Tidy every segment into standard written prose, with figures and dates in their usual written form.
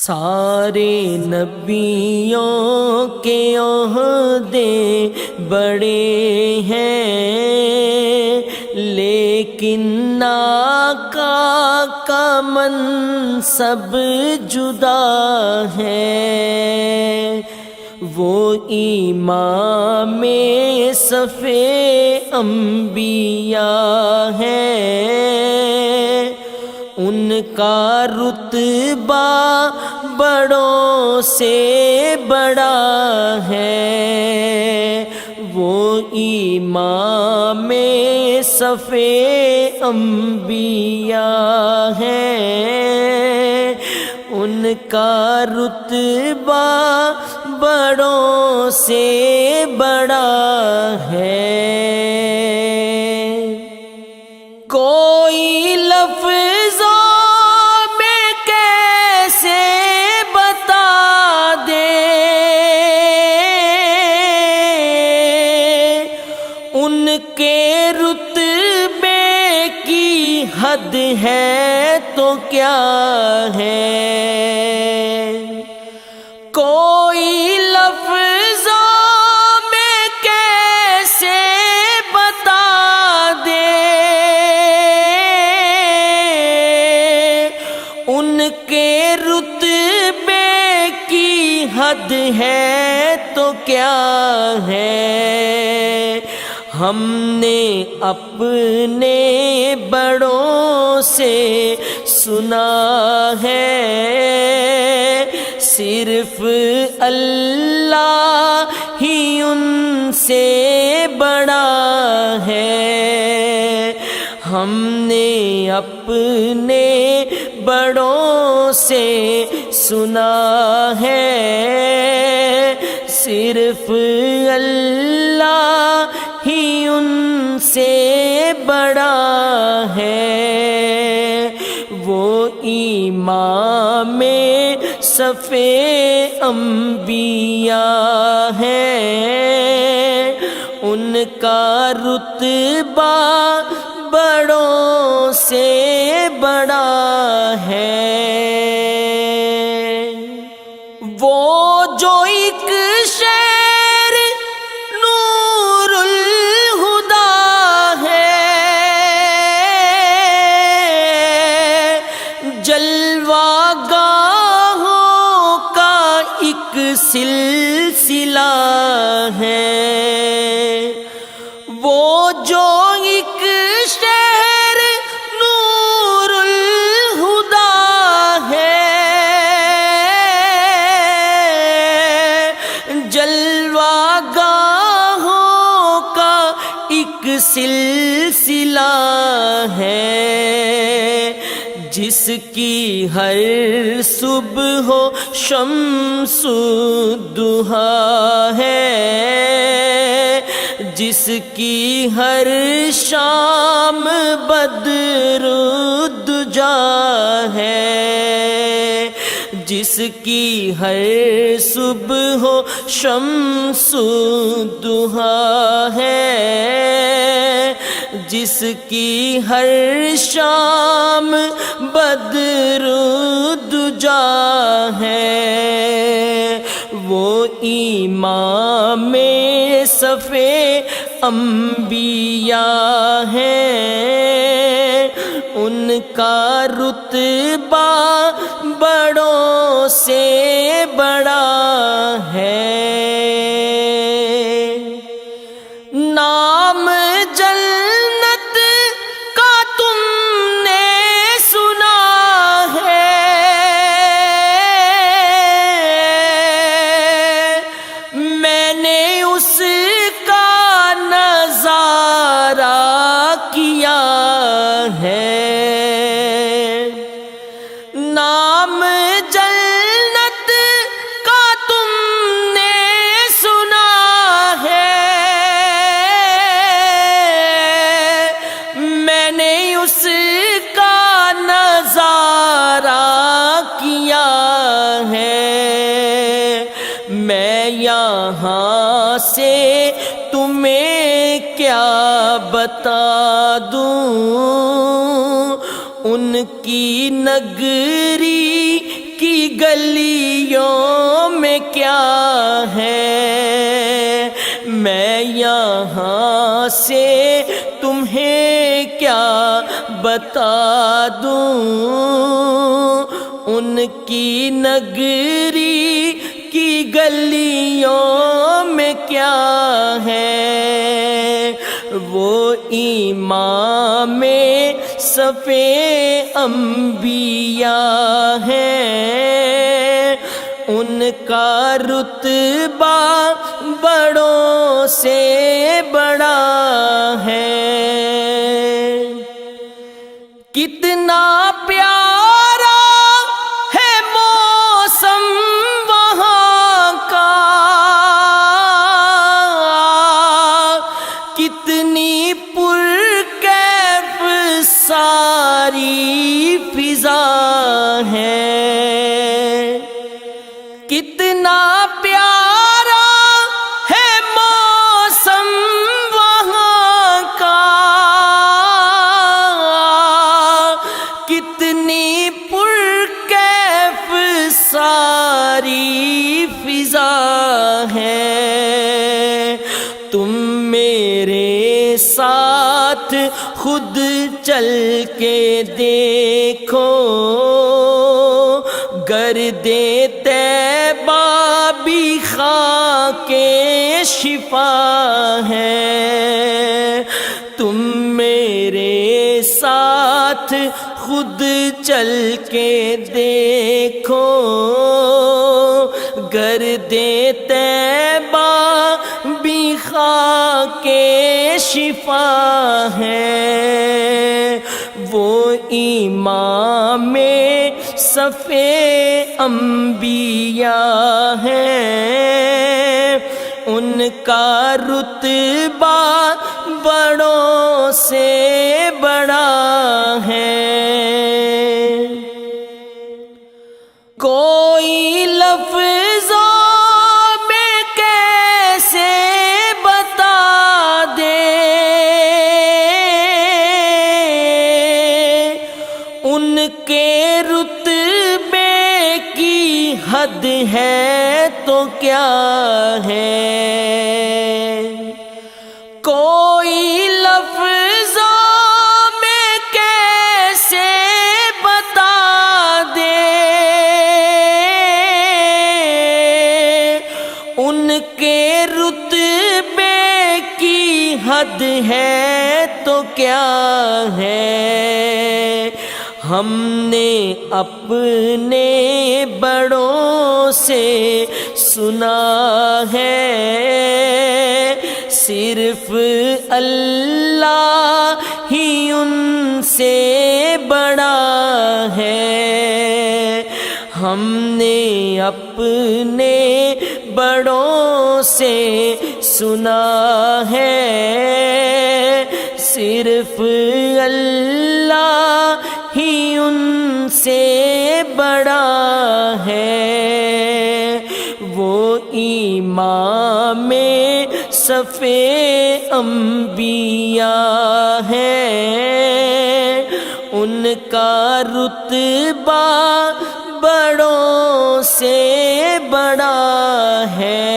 سارے نبیوں کے عہدے بڑے ہیں، لیکن آقا کا منصب جدا ہے۔ وہ امام صف انبیاء ہیں، ان کا رتبہ بڑوں سے بڑا ہے۔ وہ امام صف انبیاء ہیں، ان کا رتبہ بڑوں سے بڑا ہے۔ کوئی لفظوں میں کیسے بتا دے ان کے رتبے کی حد ہے تو کیا ہے۔ کوئی لفظوں میں کیسے بتا دے ان کے رتبے کی حد ہے تو کیا ہے۔ ہم نے اپنے بڑوں سے سنا ہے، صرف اللہ ہی ان سے بڑا ہے۔ ہم نے اپنے بڑوں سے سنا ہے، صرف اللہ ہی ان سے بڑا ہے۔ وہ امام صف انبیاء ہیں، ان کا رتبہ بڑوں سے بڑا ہے۔ وہ جو ایک شہر نور الہدی ہے، جلوہ گاہوں کا ایک سلسلہ ہے۔ وہ جو ایک شہر نور الہدی ہے، جلوہ گاہوں کا ایک سلسلہ ہے، جس کی ہر صبح و شمس الضحیٰ ہے، جس کی ہر شام بدر الدجیٰ ہے، جس کی ہر صبح و شمس الضحیٰ ہے، جس کی ہر شام بدر الدجیٰ ہے۔ وہ امام صف انبیاء ہیں، ان کا رتبہ بڑوں سے بڑا ہے۔ نام جنت کا تم نے سنا ہے، میں نے اس کا نظارہ کیا ہے۔ نام جنت کا تم نے سنا ہے، میں نے اس کا نظارہ کیا ہے۔ میں یہاں سے تمہیں کیا بتا دوں، ان کی نگری کی گلیوں میں کیا ہے، میں یہاں سے تمہیں کیا بتا دوں، ان کی نگری کی گلیوں میں کیا ہے، وہ امام صفِ انبیاء ہیں، ان کا رتبہ بڑوں سے بڑا ہے، کتنا پیارا ہے موسم وہاں کا، کتنی پرکیف ساری فضا ہے، کتنا پیارا ہے موسم وہاں کا، کتنی پرکیف ساری فضا ہے، تم میرے ساتھ خود چل کے دیکھو، گرد طیبہ بھی خاک شفا ہے، تم میرے ساتھ خود چل کے دیکھو، گرد طیبہ بھی خاک شفا ہے، وہ امام صفِ انبیاء ہیں، ان کا رتبہ بڑوں سے بڑا ہے، کوئی لفظوں میں کیسے بتا دے ان کے رتبے کی حد ہے تو کیا ہے، کوئی لفظوں میں کیسے بتا دے ان کے رتبے کی حد ہے تو کیا ہے، ہم نے اپنے بڑوں سے سنا ہے، صرف اللہ ہی ان سے بڑا ہے، ہم نے اپنے بڑوں سے سنا ہے، صرف اللہ ہی ان سے بڑا ہے، وہ امام صفِ انبیاء ہیں، ان کا رتبہ بڑوں سے بڑا ہے،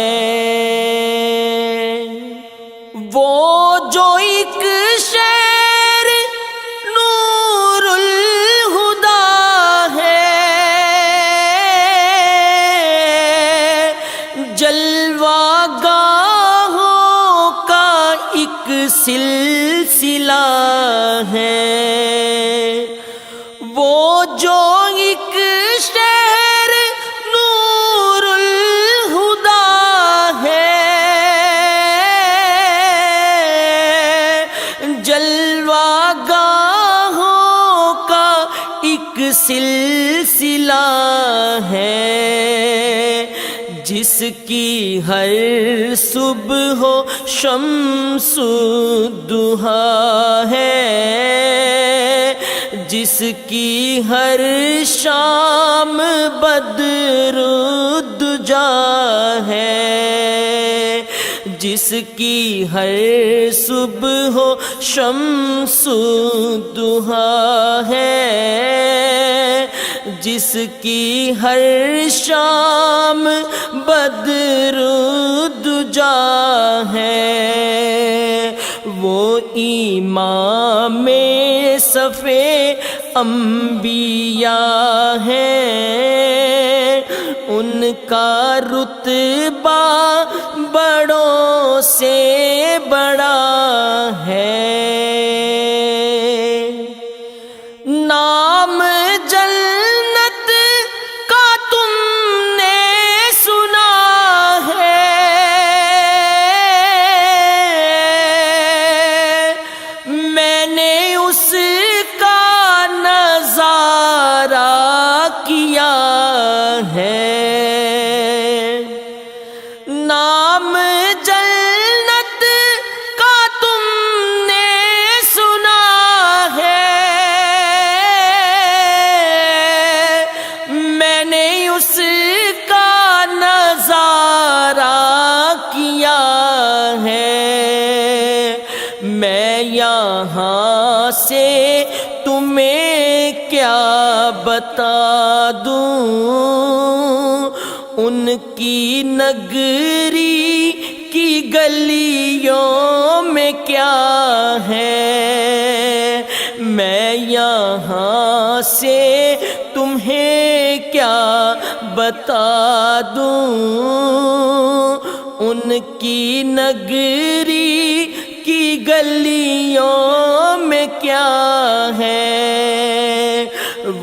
وہ جو ایک شعر نور الہدیٰ ہے، جلوہ گاہوں کا ایک سلسلہ ہے، وہ جو ایک شعر نور الہدیٰ ہے، جلوہ گاہوں کا ایک سلسلہ ہے، جس کی ہر صبح و شمس الضحیٰ ہے، جس کی ہر شام بدر الدجیٰ ہے، جس کی ہر صبح و شمس الضحیٰ ہے، جس کی ہر شام بدر دجا ہے، وہ امام صف انبیاء ہے، ان کا رتبہ بڑوں سے بڑا ہے۔ نام جنت کا تم نے سنا ہے، میں نے اس کا نظارہ کیا ہے۔ نام جنت کا تم نے سنا ہے، میں نے اس کا نظارہ کیا ہے۔ میں یہاں سے تمہیں کیا بتا دوں، ان کی نگری کی گلیوں میں کیا ہے۔ میں یہاں سے تمہیں کیا بتا دوں، ان کی نگری کی گلیوں میں کیا ہے۔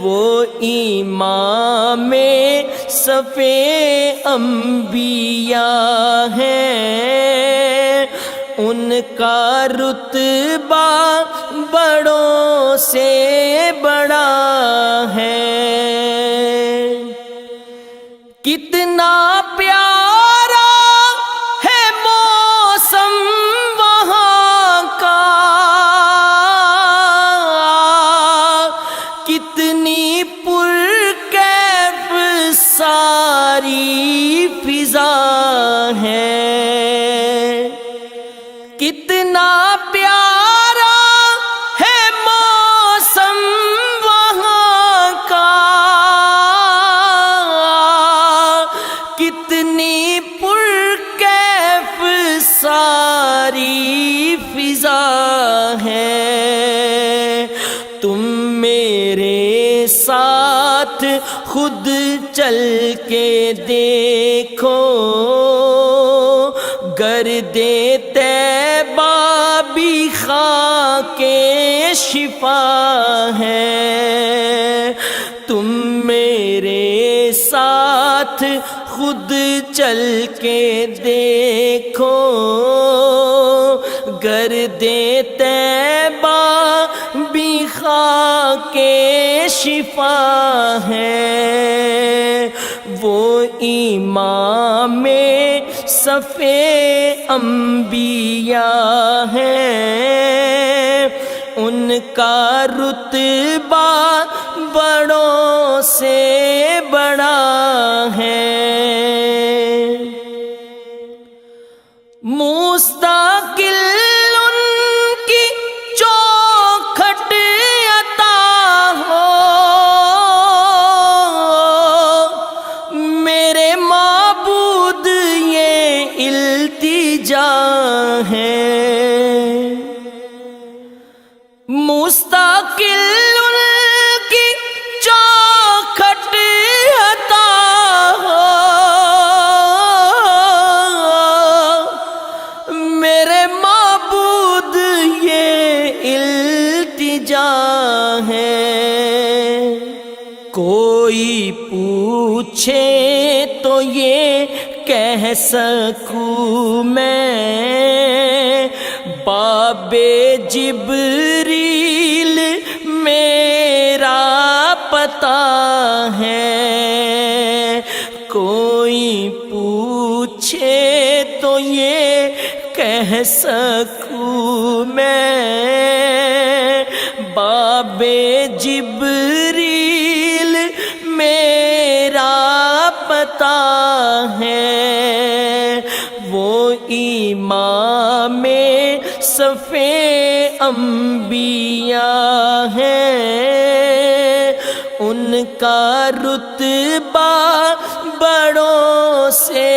وہ امام صف انبیاء ہے، ان کا رتبہ بڑوں سے بڑا ہے۔ کتنا پیارا ہے موسم وہاں کا، کتنی پرکیف ساری فضا ہے۔ کتنا پیارا ہے موسم وہاں کا، کتنی پرکیف ساری فضا ہے۔ تم میرے ساتھ خود چل کے دیکھو، گرد طیبہ بھی خاک شفا ہے۔ تم میرے ساتھ خود چل کے دیکھو، گرد طیبہ بھی خاک شفا ہے۔ وہ امام صف انبیاء ہے، ان کا رتبہ بڑوں سے بڑا ہے۔ مستقل ان کی چوکھٹ عطا ہو، میرے معبود یہ التجا ہے۔ مستقل ان کی چوکھٹ عطا ہو، میرے معبود یہ التجا ہے۔ کوئی پوچھے تو یہ کہہ سکوں میں، باب جبریل میرا پتہ ہے۔ کوئی پوچھے تو یہ کہہ سکوں میں، باب جبریل میرا پتہ ہے۔ وہ امام صف انبیاء ہے، ان کا رتبہ بڑوں سے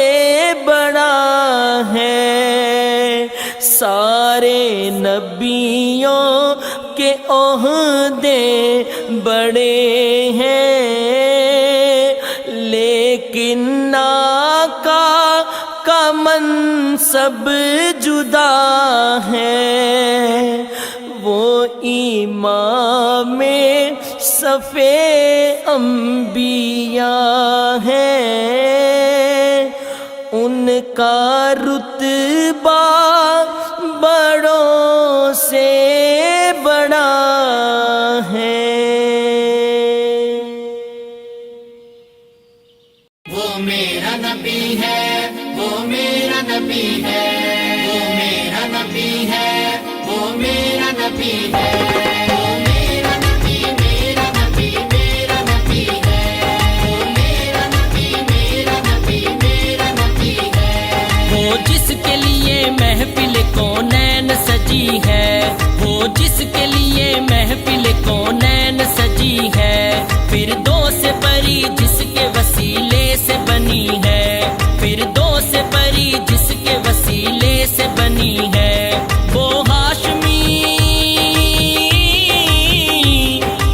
بڑا ہے، سارے نبیوں کے عہدے بڑے ہیں، لیکن آقا کا منصب جدا ہے، وہ امام صف انبیاء ہیں، ان کا رتبہ بڑوں سے بڑا ہے۔ وہ میرا نبی ہے، وہ میرا نبی ہے، وہ میرا نبی ہے، وہ میرا نبی ہے، وہ میرا نبی، میرا نبی، میرا نبی ہے، وہ میرا نبی، میرا نبی، میرا نبی ہے، وہ جس کے لیے محفل کونین سجی ہے، وہ جس کے لیے محفل کونین سجی ہے، فردوس پری جس کے وسیلے سے بنی ہے، فردوس پری جس کے وسیلے سے بنی ہے، وہ ہاشمی،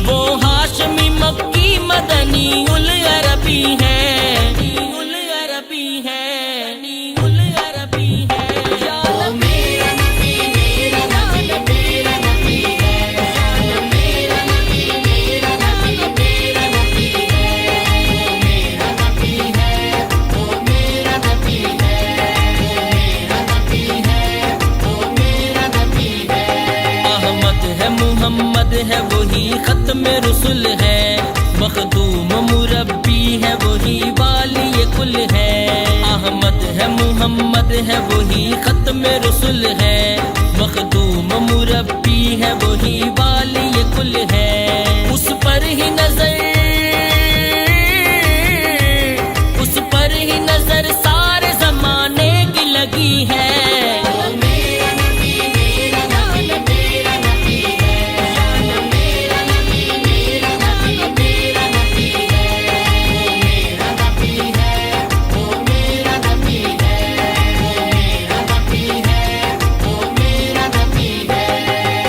وہ ہاشمی مکی مدنی العربی ہے، العربی ہے، العربی ہے، وہ میرا نبی، میرا نبی، میرا نبی ہے، میرا نبی، میرا نبی، میرا نبی ہے، وہ میرا نبی ہے، وہ میرا نبی ہے، وہ میرا نبی ہے، وہ میرا نبی ہے، احمد ہے محمد ہے وہی ختم رسول ہے، مخدوم مربی ہے وہی والی کل ہے، احمد ہے محمد ہے وہی ختم رسول ہے، مخدوم مربی ہے وہی والی کل ہے، اس پر ہی نظر، اس پر ہی نظر سارے زمانے کی لگی ہے، وہ میرا نبی، میرا نبی، میرا نبی ہے، میرا نبی، میرا نبی، میرا نبی ہے، وہ میرا نبی ہے، وہ میرا نبی ہے، وہ میرا نبی ہے، وہ میرا نبی ہے،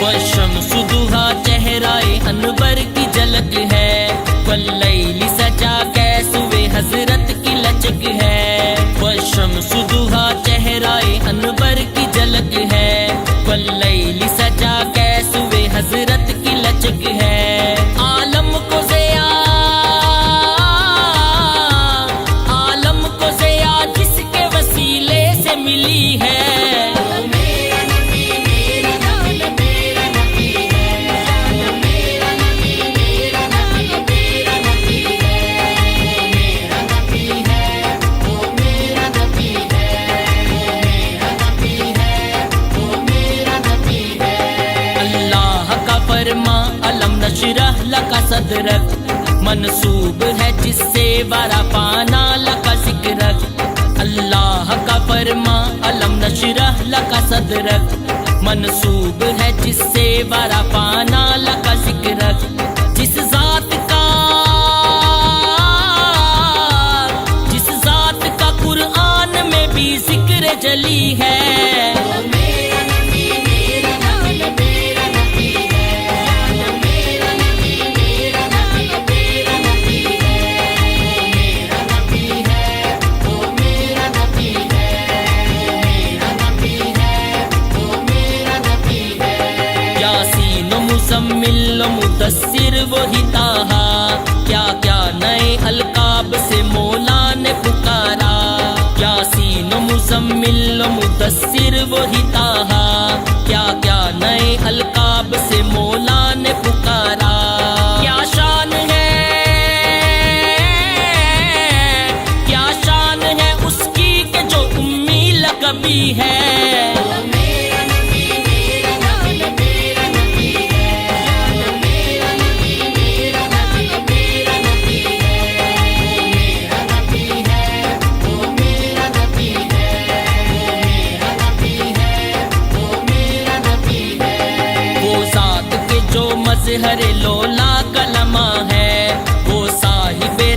والشمس ضحیٰ چہرہ انور کی جھلک ہے، واللیل سجا کیسوے حضرت کی لچک ہے، والشمس ضحیٰ چہرہ انور کی جھلک ہے، واللیل سجا کیسوے حضرت کی لچک ہے، عالم کو ضیا، عالم کو ضیا جس کے وسیلے سے ملی ہے، وہ میرا نبی، میرا نبی، میرا نبی ہے، میرا نبی، میرا نبی، میرا نبی ہے، وہ میرا نبی ہے، وہ میرا نبی ہے، وہ میرا نبی ہے، وہ میرا نبی ہے، اللہ کا فرما علم نشرح لک صدرک، منسوب ہے جس سے برا پانا لک ذکرک، اللہ کا فرما علم نشرح لک صدرک، منسوب ہے جس سے برا پانا لک ذکرک، جس ذات کا، جس ذات کا قرآن میں بھی ذکر جلی ہے، وہ میرا نبی، میرا نبی، میرا نبی ہے، میرا نبی، میرا نبی، میرا نبی ہے، وہ میرا نبی ہے، وہ میرا نبی ہے، وہ میرا نبی ہے، وہ میرا نبی ہے، یاسین و مزمل و مدثر وہی طہا، کیا کیا نئے القاب سے مولا نے پکارا، یاسین و مزمل و مدثر وہی طہا، کیا کیا نئے القاب سے مولا نے پکارا، کیا شان ہے، کیا شان ہے اس کی کہ جو امی لقبی ہے، وہ میرا نبی، میرا نبی، میرا نبی ہے، میرا نبی، میرا نبی، میرا نبی ہے، وہ میرا نبی ہے، وہ میرا نبی ہے، وہ میرا نبی ہے، وہ میرا نبی ہے، وہ ذات کے جو مظہر لولا کلمہ ہے، وہ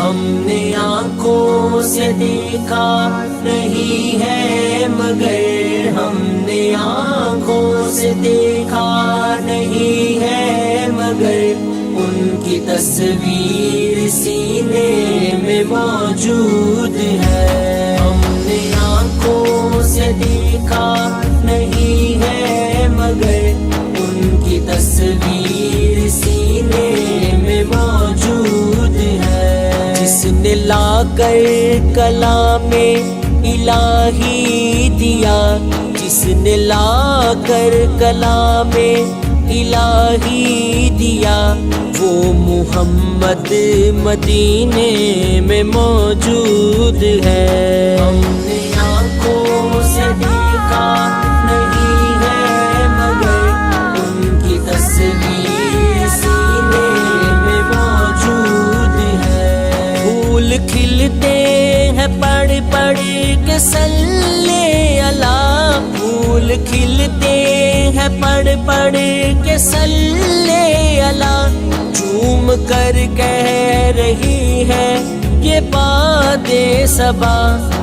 ہم نے آنکھوں سے دیکھا نہیں ہے مگر ہم نے آنکھوں سے دیکھا نہیں ہے مگر ان کی تصویر سینے میں موجود ہے ہم نے آنکھوں سے دیکھا نہیں ہے مگر ان کی تصویر سینے میں موجود ہے جس نے لا کر کلام الہی دیا جس نے لا کر کلام الہی دیا وہ محمد مدینے میں موجود ہے ہم نے آنکھوں سے دیکھا نہیں ہے مگر ان کی تصویر سینے میں موجود ہے پھول کھلتے ہیں پڑھ پڑھ کے صلی اللہ پھول کھلتے ہیں پڑھ پڑھ کے صلی اللہ جھوم کر کہہ رہی ہے یہ باد صبا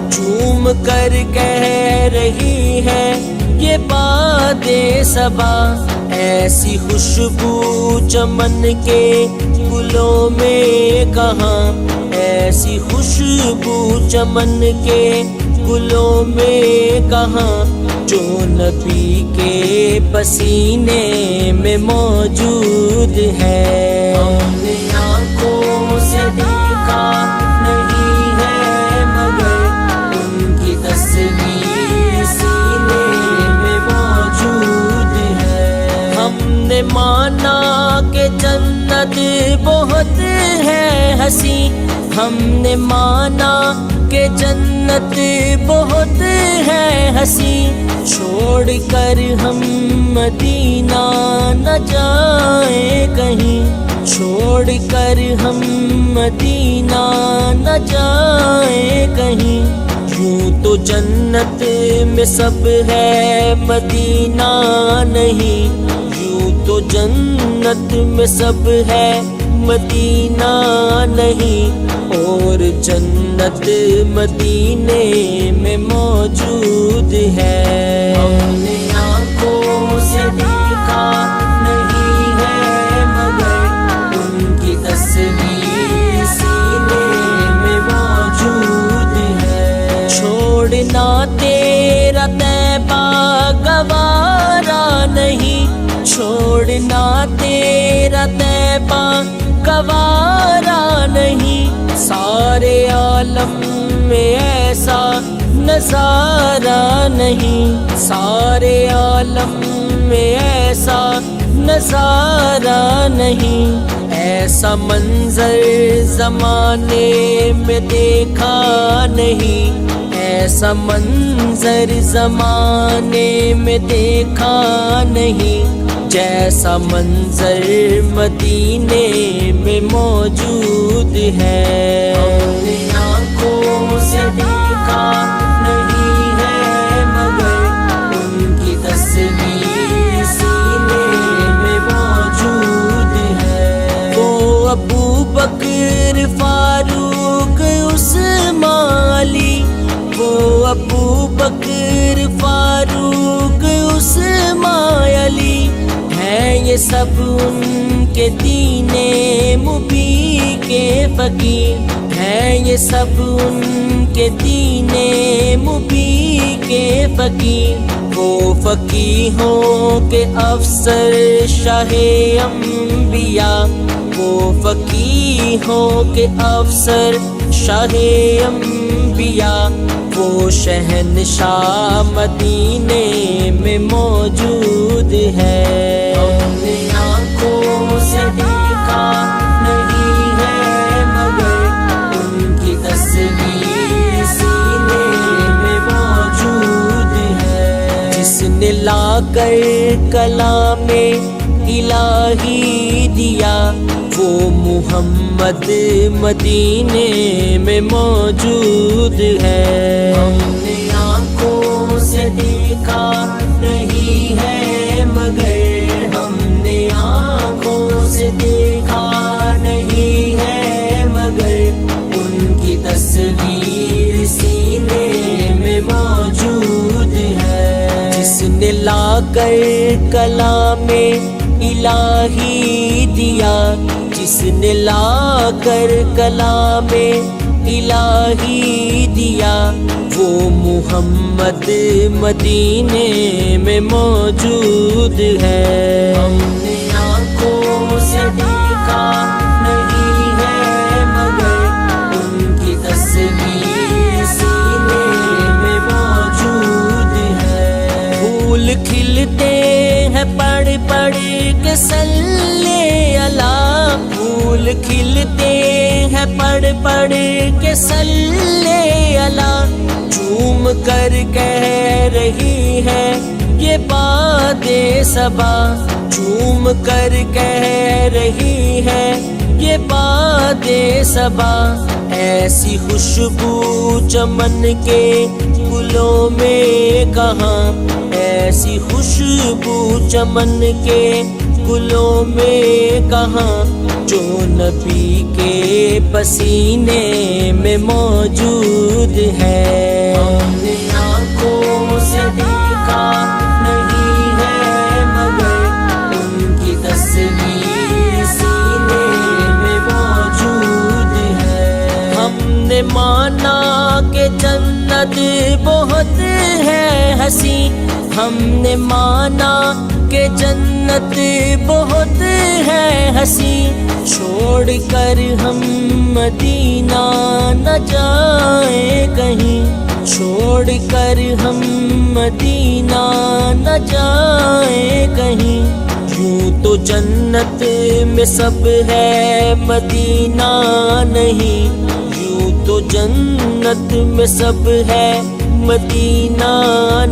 جھوم کر کہہ رہی ہے یہ باد صبا ایسی خوشبو چمن کے گلوں میں کہاں ایسی خوشبو چمن کے گلوں میں کہاں جو نبی کے پسینے میں موجود ہے ہم نے آنکھوں سے دیکھا نہیں ہے مگر ان کی تصویر سینے میں موجود ہے ہم نے مانا کہ جنت بہت ہے ہنسی ہم نے مانا کہ جنت بہت ہے ہنسی چھوڑ کر ہم مدینہ نہ جائیں کہیں چھوڑ کر ہم مدینہ نہ جائیں کہیں یوں تو جنت میں سب ہے مدینہ نہیں یوں تو جنت میں سب ہے مدینہ نہیں اور جنت مدینے میں موجود ہے ہم نے آنکھوں سے دیکھا نہیں ہے مگر ان کی تصویر سینے میں موجود ہے چھوڑنا تیرا طیبہ گوارا نہیں چھوڑنا تیرا طیبہ گوارا نہیں سارے عالم میں ایسا نظارہ نہیں سارے عالم میں ایسا نظارہ نہیں ایسا منظر زمانے میں دیکھا نہیں ایسا منظر زمانے میں دیکھا نہیں جیسا منظر مدینے میں موجود ہے ہم نے آنکھوں سے دیکھا نہیں ہے مگر ان کی تصویر سینے میں موجود ہے وہ ابو بکر فاروق عثمان علی وہ ابو بکر فاروق عثمان علی ہیں یہ سب ان کے دین مبی کے فقیر ہیں یہ سب ان کے دین مبی کے فقیر وہ فقیہوں کے افسر شاہ انبیاء وہ فقیہوں کے افسر شاہ انبیاء وہ شہنشاہ مدینے میں موجود ہے ہم نے آنکھوں سے دیکھا نہیں ہے مگر ان کی تصویر سینے میں موجود ہے جس نے لا کر کلام الہی دیا وہ محمد مدینے میں موجود ہے ہم نے آنکھوں سے دیکھا نہیں ہے مگر ہم نے آنکھوں سے دیکھا نہیں ہے مگر کر کلام الہی دیا، جس نے لا کر کلام الہی دیا، وہ محمد مدینے میں موجود ہے۔ ہم نے آنکھوں سے دیکھا نہیں ہے، مگر ان کی تصویر سینے میں موجود ہے۔ پھول کھلتے ہیں پڑھ پڑھ کے صلی اللہ، پھول کھلتے ہیں پڑھ پڑھ کے صلی اللہ، جھوم کر کہہ رہی ہے یہ باد صبا، جھوم کر کہہ رہی ہے یہ باد صبا، ایسی خوشبو چمن کے گلوں میں کہاں، ایسی خوشبو چمن کے گلوں میں کہاں، جو نبی کے پسینے میں موجود ہے۔ ہم نے آنکھوں سے دیکھا نہیں ہے، مگر ان کی تصویر سینے میں موجود ہے۔ ہم نے مانا کہ جنت بہت ہے حسین، ہم نے مانا کہ جنت بہت ہے حسین، چھوڑ کر ہم مدینہ نہ جائیں کہیں، چھوڑ کر ہم مدینہ نہ جائیں کہیں، یوں تو جنت میں سب ہے مدینہ نہیں، یوں تو جنت میں سب ہے مدینہ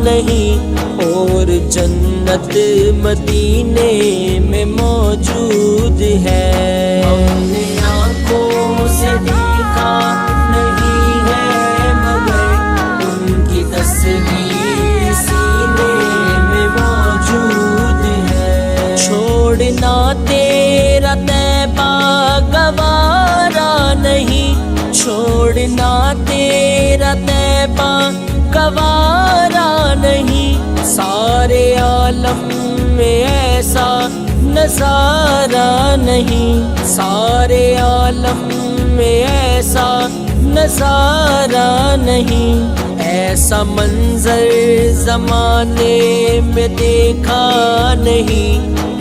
نہیں، اور جنت مدینے میں موجود ہے۔ ہم نے آنکھوں سے دیکھا نہیں ہے، مگر ان کی تصویر سینے میں موجود ہے۔ چھوڑنا تیرا طیبہ گوارا نہیں، چھوڑنا تیرا طیبہ گوارا نہیں، سارے عالم میں ایسا نظارہ نہیں، سارے عالم میں ایسا نظارہ نہیں، ایسا منظر زمانے میں دیکھا نہیں،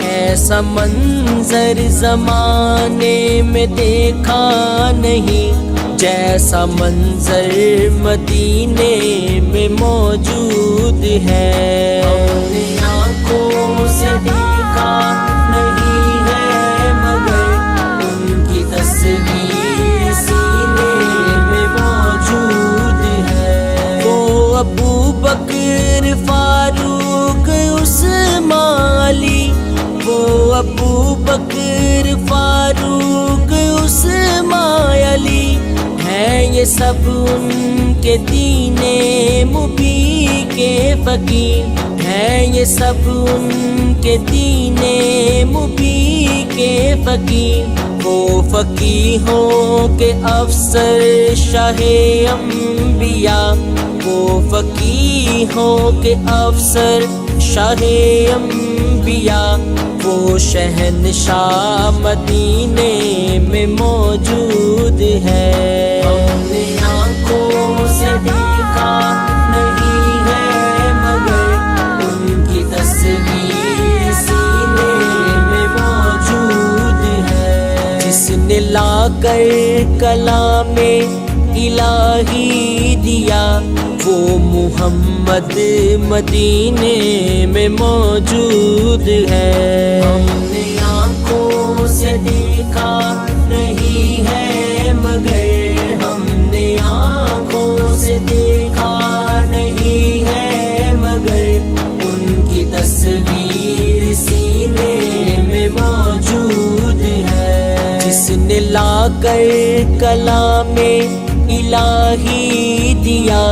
ایسا منظر زمانے میں دیکھا نہیں، جیسا منظر مدینے میں موجود ہے۔ ہم نے آنکھوں سے دیکھا نہیں ہے، مگر ان کی تصویر سینے میں موجود ہے۔ وہ ابو بکر فاروق عثمان علی، وہ ابو بکر فاروق عثمان علی، ہیں یہ سب ان کے دین مبی کے فقیر، ہیں یہ سب ان کے دین مبی کے فقیر، وہ فقیہوں کے افسر شاہ انبیاء، وہ فقیہوں کے افسر شاہ انبیاء، وہ شہنشاہ مدینے میں موجود ہے۔ ہم نے آنکھوں سے دیکھا نہیں ہے، مگر ان کی تصویر سینے میں موجود ہے، جس نے لا کر کلام الہی دیا، وہ محمد مدینے میں موجود ہے۔ ہم نے آنکھوں سے دیکھا نہیں ہے، مگر ہم نے آنکھوں سے دیکھا نہیں ہے، مگر ان کی تصویر سینے میں موجود ہے، جس نے لا کر کلام الہی دیا،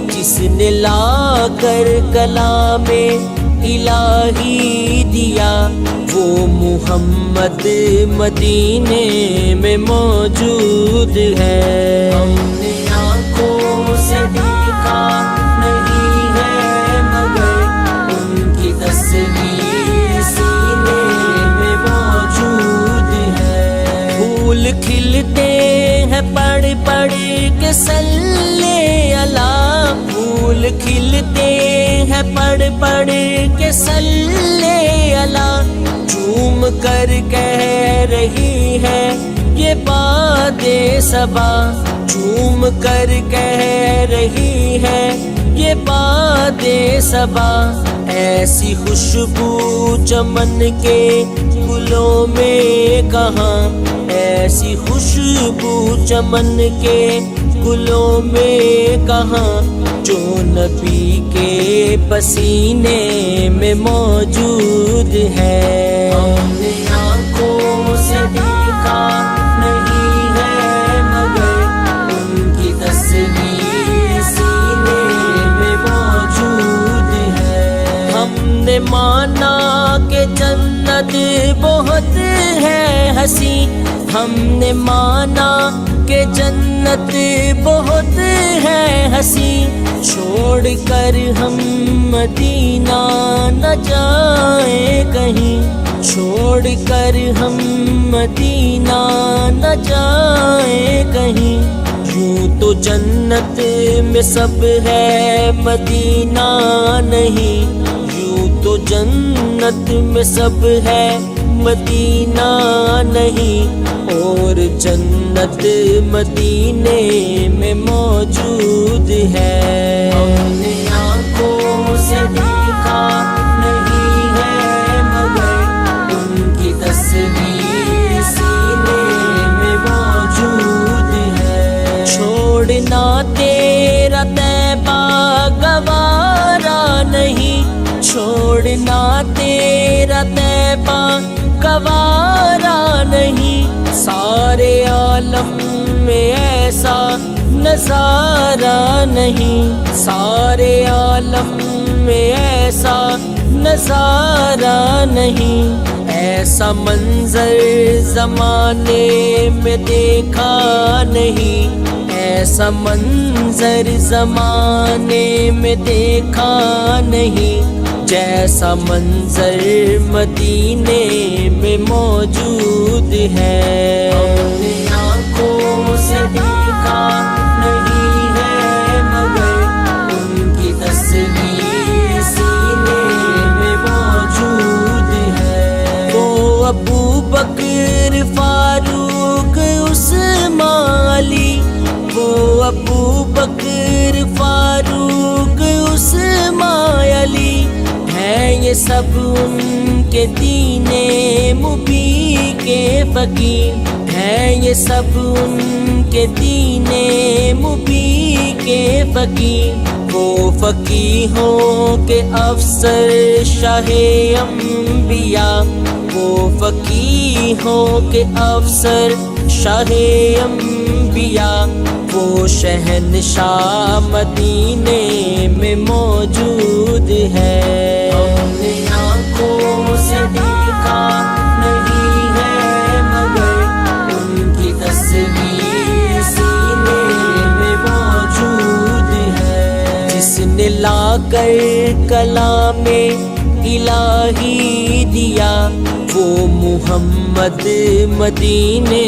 جس نے لا کر کلام الہی دیا، وہ محمد مدینے میں موجود ہے۔ ہم نے آنکھوں سے دیکھا نہیں ہے، مگر ان کی تصویر پھول کھلتے ہیں پڑھ پڑھ کے صلی اللہ، پھول کھلتے ہیں پڑھ پڑھ کے صلی اللہ، جھوم کر کہہ رہی ہے یہ باد صبا، جھوم کر کہہ رہی ہے یہ باد صبا، ایسی خوشبو چمن کے گلوں میں کہاں، ایسی خوشبو چمن کے گلوں میں کہاں، جو نبی کے پسینے میں موجود ہے۔ ہم نے آنکھوں سے دیکھا نہیں ہے مگر ان کی تصویر سینے میں موجود ہے۔ ہم نے مانا کہ جنت بہت ہے حسین، ہم نے مانا کہ جنت بہت ہے حسین، چھوڑ کر ہم مدینہ نہ جائیں کہیں، چھوڑ کر ہم مدینہ نہ جائیں کہیں، یوں تو جنت میں سب ہے مدینہ نہیں، یوں تو جنت میں سب ہے مدینہ نہیں، اور جنت مدینے میں موجود ہے۔ ہم نے آنکھوں سے دیکھا نہیں ہے مگر ان کی تصویر سینے میں موجود ہے۔ چھوڑنا تیرا طیبہ گوارا نہیں، چھوڑنا تیرا طیبہ گوارا نہیں، سارے عالم میں ایسا نظارہ نہیں، سارے عالم میں ایسا نظارہ نہیں، ایسا منظر زمانے میں دیکھا نہیں، ایسا منظر زمانے میں دیکھا نہیں، جیسا منظر مدینے میں موجود ہے۔ ہم نے آنکھوں سے دیکھا نہیں ہے مگر ان کی تصویر سینے میں موجود ہے۔ وہ ابو بکر فاروق عثمان علی، وہ ابو بکر فاروق عثمان علی، ہیں یہ سب ان کے دین مبین کے فقیر، ہیں یہ سب ان کے دین مبین کے فقیر، وہ فقیہوں کے افسر شاہ انبیاء، وہ فقیہوں کے افسر شاہ انبیاء، وہ شہنشاہ مدینے میں موجود ہے۔ ہم نے آنکھوں سے دیکھا نہیں ہے مگر ان کی تصویر سینے میں موجود ہے۔ جس نے لا کر کلام الہی دیا وہ محمد مدینے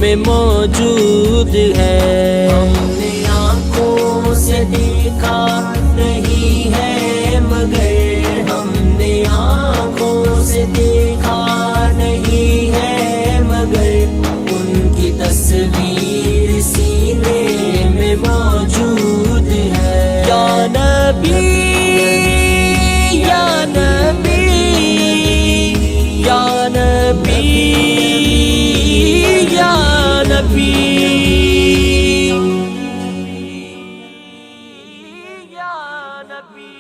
میں موجود ہے۔ ہم نے آنکھوں سے دیکھا نہیں ہے مگر ہم نے آنکھوں سے دیکھا نہیں ہے مگر ان کی تصویر سینے میں موجود ہے۔ یا نبی یا نبی یا نبی یا نبی یا نبی۔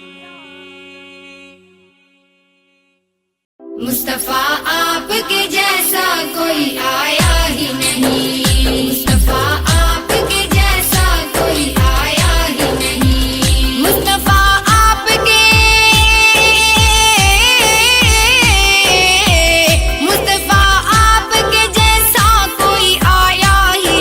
مصطفیٰ آپ کے جیسا کوئی آیا ہی نہیں، مصطفیٰ آپ کے جیسا کوئی آیا ہی نہیں، مصطفیٰ آپ کے مصطفیٰ آپ کے جیسا کوئی آیا ہی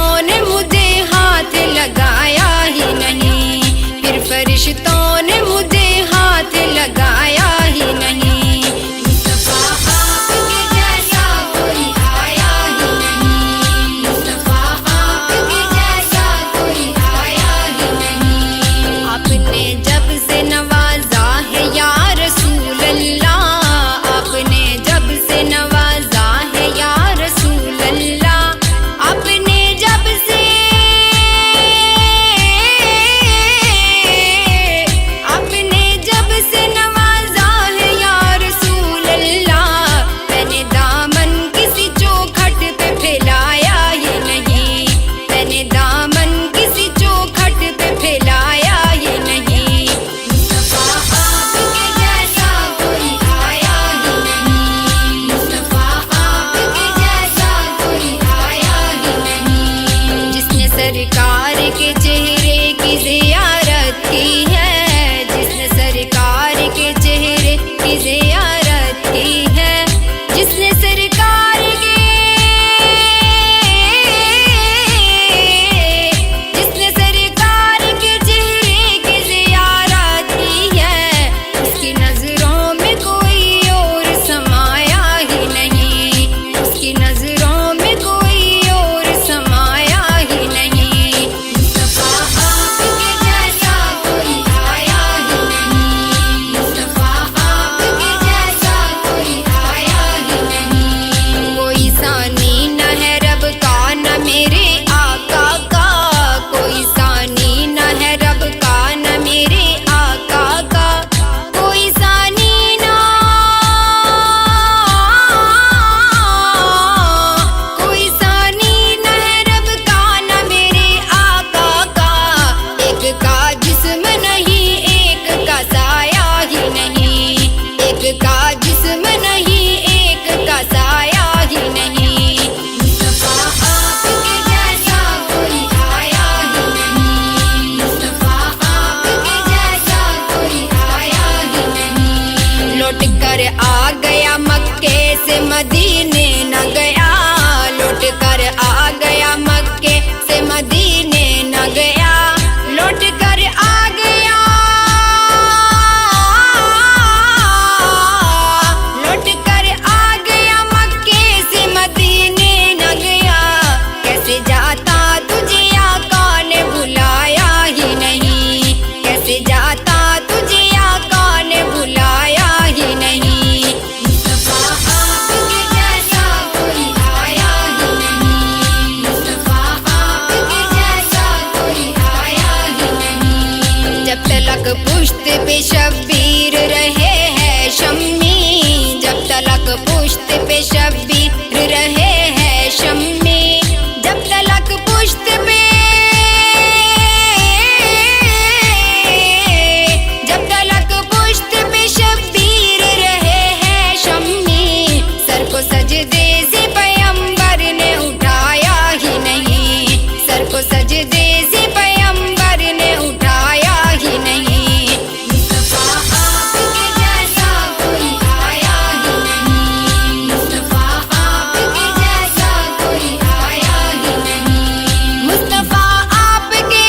فرشتوں نے مجھے ہاتھ لگایا ہی نہیں، پھر فرشتوں نے مجھے ہاتھ لگایا ہی نہیں۔ مصطفیٰ آپ کے جیسا کوئی آیا ہی نہیں، مصطفیٰ آپ کے جیسا کوئی آیا ہی نہیں۔ آپ نے جب سے نوازا ہے یا رسول اللہ، آپ نے جب سے نوازا ہے یا رسول اللہ، آپ نے جب سے نوازا ہے یا رسول اللہ، میں نے دامن کسی چوکھٹ پہ پھیلایا ہی نہیں، میں نے دامن کسی چوکھٹ پہ پھیلایا ہی نہیں۔ مصطفیٰ آپ کے جیسا کوئی آیا ہی نہیں، مصطفیٰ آپ کے جیسا کوئی آیا ہی نہیں۔ جس نے سرکار کے چہرے کی زیارت کی ہے، جس نے سرکار کے چہرے کی زیارت کی ہے، جس نے سرکار کے چہرے کی زیارت کی ہے، اس کی نظروں میں کوئی اور سمایا ہی نہیں، اس کی نظروں میں کوئی اور سمایا ہی نہیں۔ مصطفیٰ آپ کے جیسا کوئی آیا ہی نہیں، مصطفیٰ آپ کے جیسا کوئی آیا ہی نہیں۔ کوئی ثانی نہ ہے رب کا نہ میرے آقا کا، کوئی ثانی نہ ہے رب کا نہ میرے آقا کا، کوئی ثانی نہ، کوئی ثانی نہ ہے رب کا نہ میرے آقا کا۔ ایک کا جسم نہیں، ایک کا سایہ ہی نہیں، ایک کا جسم نہیں، ایک کا سایہ ہی نہیں۔ مصطفیٰ آپ کے جیسا کوئی آیا ہی نہیں، مصطفیٰ آپ کے جیسا کوئی آیا ہی نہیں۔ لوٹ کر آ گیا مکے سے مدینے نہ گیا، لوٹ کر آ گیا مکے سے مدینے نہ گیا، لوٹ کر آ گیا، لوٹ کر آ گیا مکے سے مدینے نہ گیا۔ کیسے جاتا تجھے آقا نے بلایا ہی نہیں، کیسے جاتا تجھے آقا نے بلایا ہی نہیں۔ مصطفیٰ آپ کے جیسا کوئی آیا ہی نہیں، مصطفیٰ آپ کے جیسا کوئی آیا ہی نہیں۔ جب تلک پشت پہ شبیر رہے ہے شمی، جب تلک پشت پہ شبیر رہے ہے شمی، جب تلک پشت پہ، جب تلک پشت پہ شبیر رہے ہے شمی، سر کو سجدے سے پیغمبر نے اٹھایا ہی نہیں، سر کو سجدے سے پیغمبر نے اٹھایا ہی نہیں۔ مصطفیٰ آپ کے جیسا کوئی آیا ہی نہیں، مصطفیٰ آپ کے جیسا کوئی آیا ہی نہیں۔ مصطفیٰ آپ کے،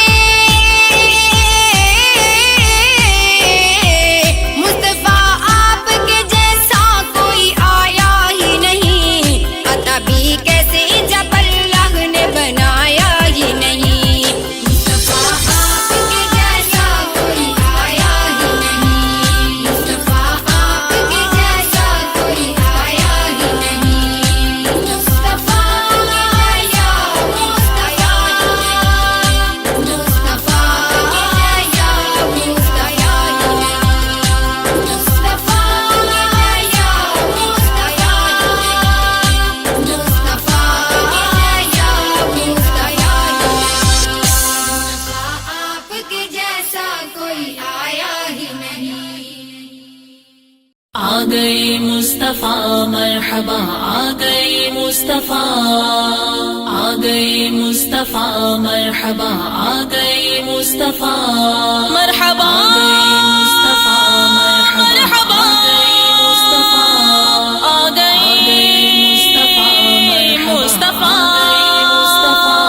مصطفیٰ آپ کے جیسا کوئی آیا ہی نہیں، عطا بھی کیسے جب اللہ نے بنایا ہی نہیں۔ مصطفیٰ آپ کے جیسا کوئی آیا ہی نہیں، مصطفیٰ آپ کے جیسا کوئی آیا ہی نہیں۔ مصطفیٰ یا مصطفیٰ، مصطفیٰ یا مصطفیٰ، مصطفیٰ یا مصطفیٰ، مصطفیٰ یا مصطفیٰ، آپ کے جیسا کوئی آیا ہی نہیں۔ آ گئے مصطفیٰ مرحبا، آ گئے مصطفیٰ، آ گئے مصطفیٰ مرحبا، آ گئے مصطفیٰ مرحبا، آ گئے مصطفیٰ مرحبا، آ گئے مصطفیٰ، آ گئے مصطفیٰ مرحبا، آ گئے مصطفیٰ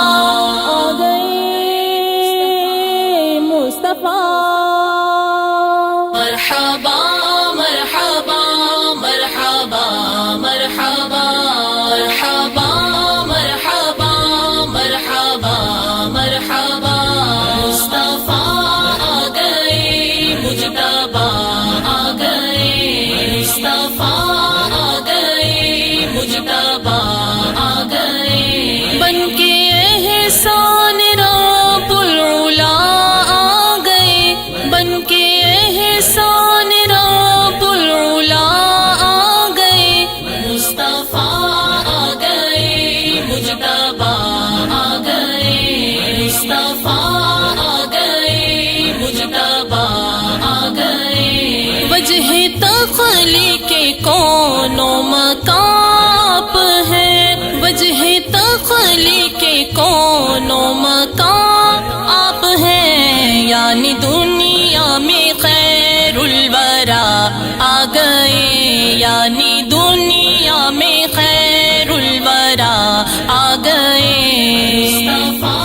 تخلیق کون و مکان آپ ہیں، یعنی دنیا میں خیر الورا آ گئے، یعنی دنیا میں خیر الورا آ گئے، مصطفیٰ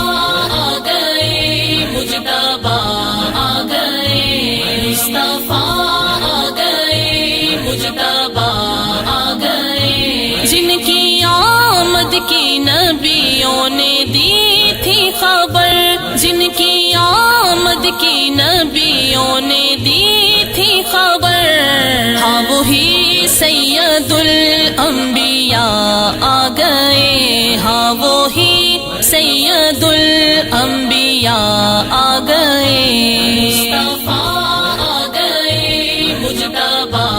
آ گئے، مجتبیٰ آ گئے، مصطفیٰ آ گئے، مجتبیٰ آ گئے، جن کی آمد کی نبیوں نے دی تھی خبر، جن کی آمد کی نبیوں نے دی تھی خبر، ہاں وہی سید الانبیاء آ گئے، ہاں وہی سید الانبیاء آ گئے، مصطفیٰ آ گئے، مجتبیٰ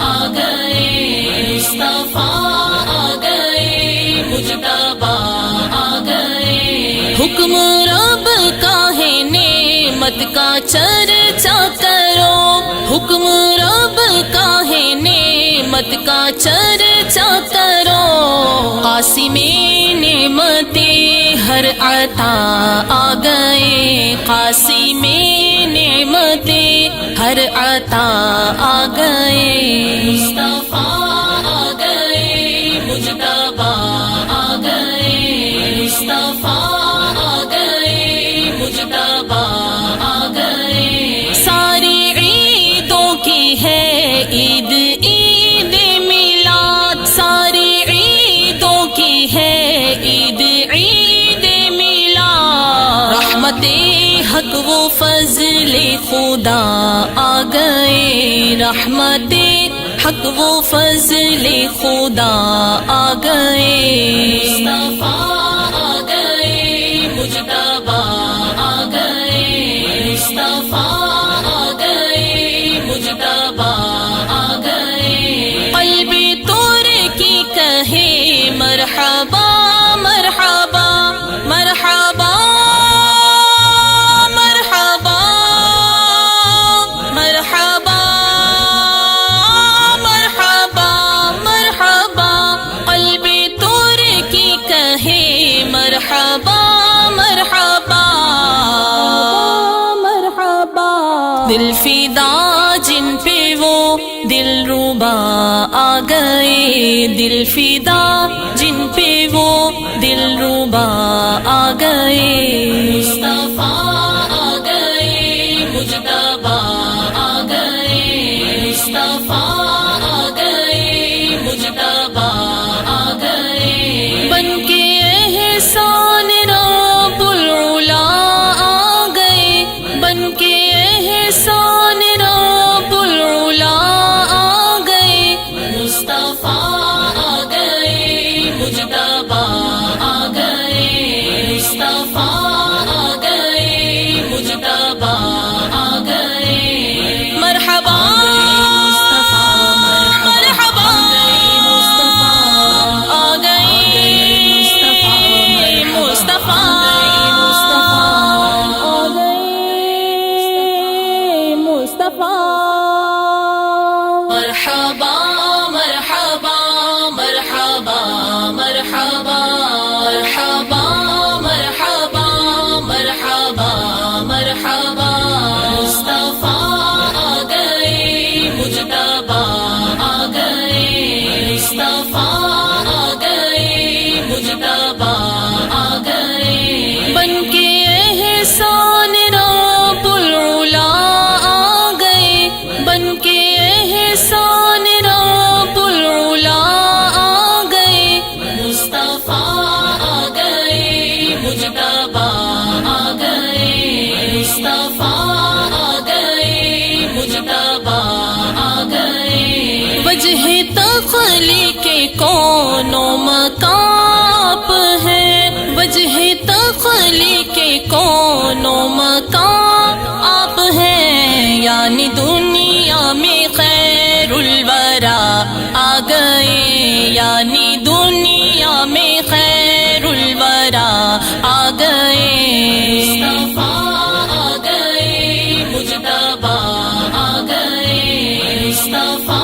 آ گئے، مصطفیٰ آ گئے، مجتبیٰ آ گئے، حکم رب کا ہے نعمت کا چرچا کرو، حکم رب کا ہے نعمت کا چرچا کرو، قاسم نعمتیں ہر عطا آ گئے، قاسم نعمتیں ہر عطا آ گئے، مصطفیٰ آ گئے، مجتبیٰ آ گئے، مصطفیٰ آ گئے، مجتبیٰ آ گئے، ساری عیدوں کی ہے عید عید میلاد، ساری عیدوں کی ہے عید عید میلاد، رحمت حق و فضل خدا آ گئے، رحمت حق و فضل خدا آ گئے، مصطفیٰ آ گئے، مجتبیٰ آ گئے، مصطفیٰ آ گئے، مجتبیٰ آ گئے، قلب ترکی کہے مرحبا مرحبا مرحبا مرحبا مرحبا مرحبا مرحبا، قلب ترکی کہے مرحبا مرحبا مرحبا، دل فدا جن پہ وہ دل ربا آ گئے، دل فدا جن پہ وہ دل ربا آ گئے، مصطفیٰ آ گئے، مجتبیٰ آ گئے، مصطفیٰ آ گئے، مجتبیٰ آ گئے، بن کے احسان رب العلا آ گئے، بن کے احسان رب العلا آ گئے، مصطفیٰ آ گئے، مجتبیٰ آ گئے، مصطفیٰ آ گئے، مجتبیٰ آ گئے، مرحبا مرحبا آ گئے، مصطفیٰ آ گئے، مصطفیٰ مرحبا مرحبا مرحبا مرحبا مرحبا مرحبا مرحبا مرحبا، مصطفیٰ آ گئے، مجتبیٰ آ گئے، مصطفیٰ آ گئے، مجتبیٰ آ گئے، بن کے احسان رب العلا آ گئے، بن کے احسان رب العلا آ گئے، مصطفیٰ آ گئے، مجتبیٰ آ گئے، مصطفیٰ آ گئے، مجتبیٰ آ گئے، وجہ تخلیق کون و مکان ہے، وجہ تخلیق کون و مکان آپ ہیں، یعنی دنیا میں خیر الورا آ گئے، یعنی دنیا میں خیر الورا آ گئے، مصطفیٰ آ گئے، مجتبیٰ آ گئے، مصطفیٰ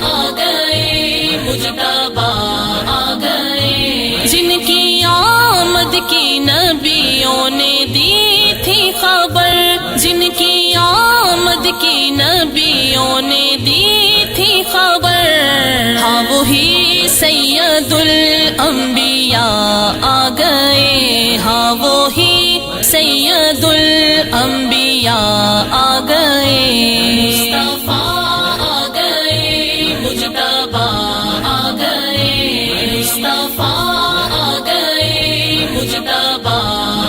آ گئے، مجتبیٰ آ گئے، جن کی نے دی تھی خبر، جن کی آمد کی نبیوں نے دی تھی خبر، ہاں وہی سید الانبیاء آ گئے، ہاں وہی سید الانبیاء آ گئے، مصطفیٰ آ گئے، مجتبیٰ آ گئے، مصطفیٰ آ گئے، مجتبیٰ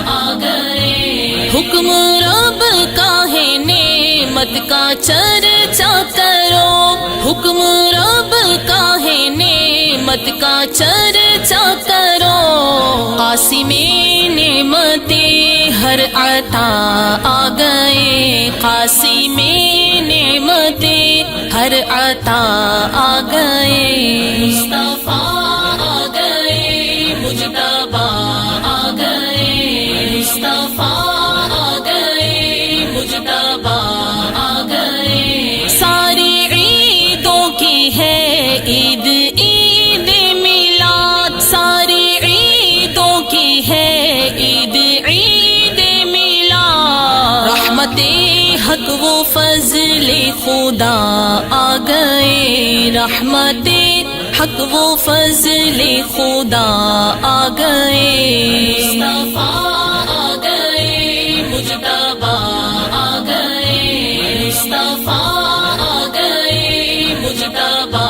آ گئے، حکم رب کا ہے نعمت کا چرچا کرو، حکم رب کا ہے نعمت کا چرچا کرو، قاسم نعمتیں ہر عطا آ گئے، قاسم نعمتیں ہر عطا آ گئے، مصطفیٰ آ گئے، مجتبیٰ آ گئے، مصطفیٰ آ گئے، مجتبیٰ آ گئے، ساری عیدوں کی ہے عید، عید میلاد، ساری عیدوں کی ہے عید، عید میلاد، رحمت حق و فضل خدا آ گئے، رحمت حق و فضل خدا آ گئے، مصطفیٰ آ گئے، مجتبیٰ آ گئے، مصطفیٰ آ گئے، مجتبیٰ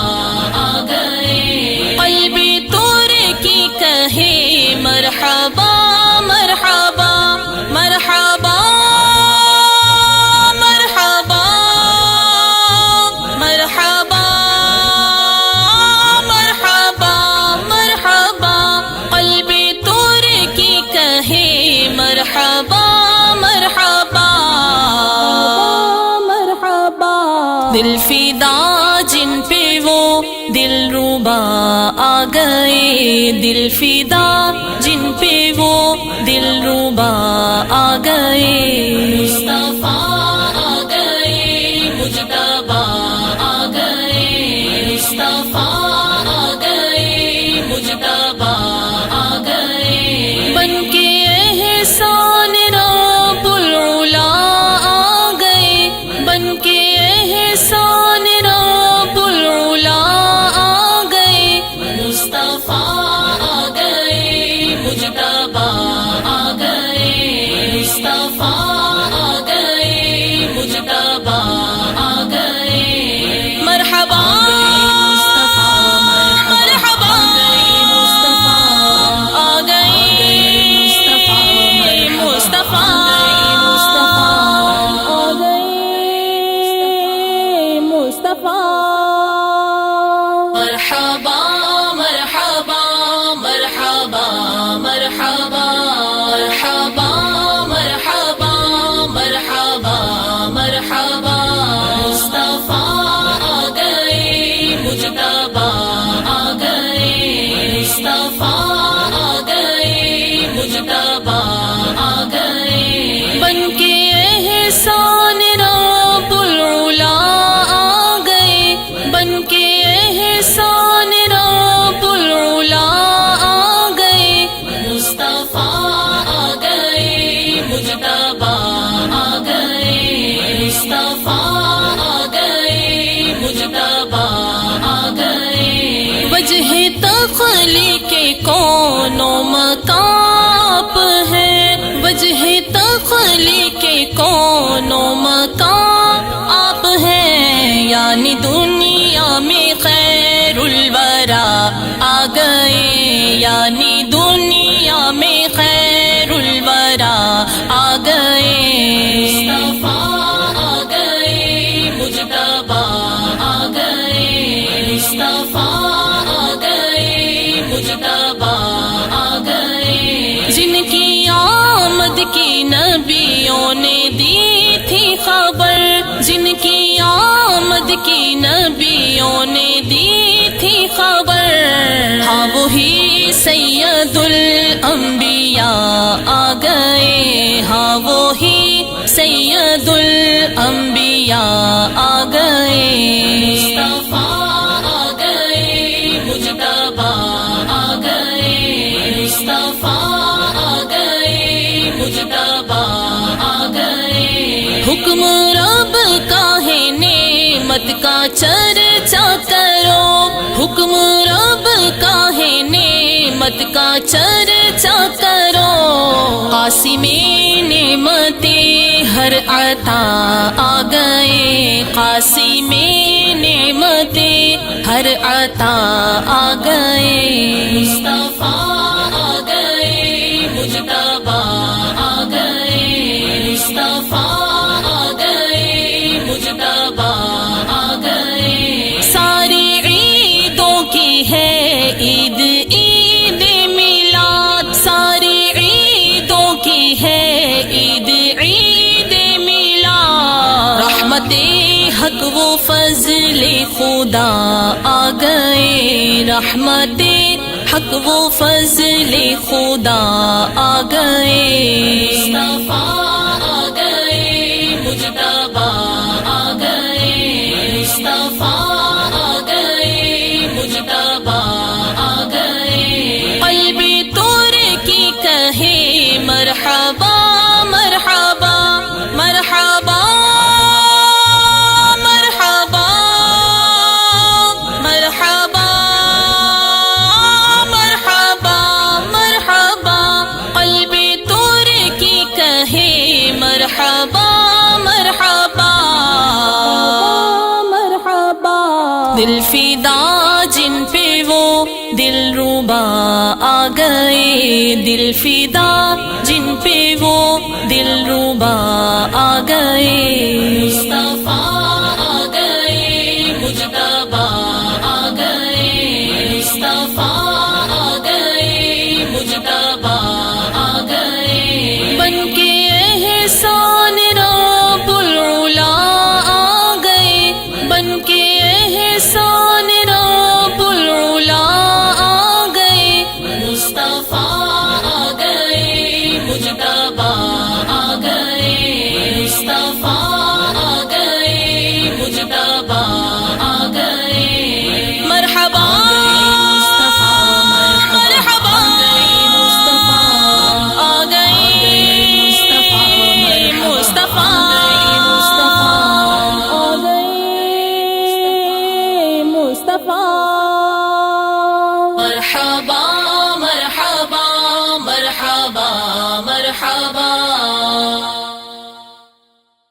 آ گئے، قلب ترکی کہے مرحبا مرحبا مرحبا مرحبا مرحبا مرحبا مرحبا، قلب ترکی کہے مرحبا مرحبا مرحبا، دل فدا جن پہ وہ دل ربا آ گئے، دل فدا جن پہ وہ دل ربا آ گئے، مصطفیٰ آ گئے، مجتبیٰ آ گئے، مصطفیٰ آ گئے، مجتبیٰ آ گئے، بن کے احسان رب العلا آ گئے، بن کے احسان رب العلا آ گئے، مصطفیٰ آ گئے، مجتبیٰ آ گئے، مصطفیٰ آ گئے، مجتبیٰ آ گئے، مرحبا مرحبا آ گئے، مصطفیٰ آ گئے، مصطفیٰ، مرحبا مرحبا مرحبا مرحبا مرحبا مرحبا مرحبا مرحبا، مصطفیٰ آ گئے، مجتبیٰ آ گئے، مصطفیٰ آ گئے، مجتبیٰ آ گئے، بن کے احسان رب العلا آ گئے، بن کے احسان رب العلا آ گئے، مصطفیٰ آ گئے، مجتبیٰ آ گئے، مصطفیٰ آ گئے، مجتبیٰ آ گئے، وجہ تخلیق کون و مکان ہے، وجہ تخلیق کون و مکان آپ ہیں، یعنی دنیا میں خیر الورا آ گئے، یعنی دنیا میں خیر الورا آ گئے، مصطفیٰ آ گئے، مجتبیٰ آ گئے، مصطفیٰ آ گئے، مجتبیٰ آ گئے، جن کی آمد کی نبیوں نے دی تھی خبر، جن کی آمد کی نبیوں نے دی تھی خبر، ہاں وہی سید الانبیاء آ گئے، ہاں وہی سید الانبیاء آ گئے، مصطفیٰ آ گئے، مجتبیٰ آ گئے، مصطفیٰ آ گئے، مجتبیٰ چرچا کرو، حکم رب کا ہے نعمت کا چرچا کرو، قاسم نعمتیں ہر عطا آ گئے، قاسم نعمتیں ہر عطا آ گئے، مصطفیٰ آ گئے، مجتبیٰ آ گئے، مصطفیٰ آ گئے، مجتبیٰ آ گئے، ساری عیدوں کی ہے عید، عید میلاد، ساری عیدوں کی ہے عید، عید میلاد، رحمت حق و فضل خدا آ گئے، رحمت حق و فضل خدا آ گئے، مصطفیٰ آ گئے، مجتبیٰ آ گئے، مصطفیٰ آ گئے، مجتبیٰ آ گئے، قلب ترکی کہے مرحبا مرحبا مرحبا مرحبا مرحبا مرحبا مرحبا، قلب ترکی کہے مرحبا مرحبا مرحبا، دل فدا جن پہ وہ دل ربا آ گئے، دل فدا جن پہ وہ دل ربا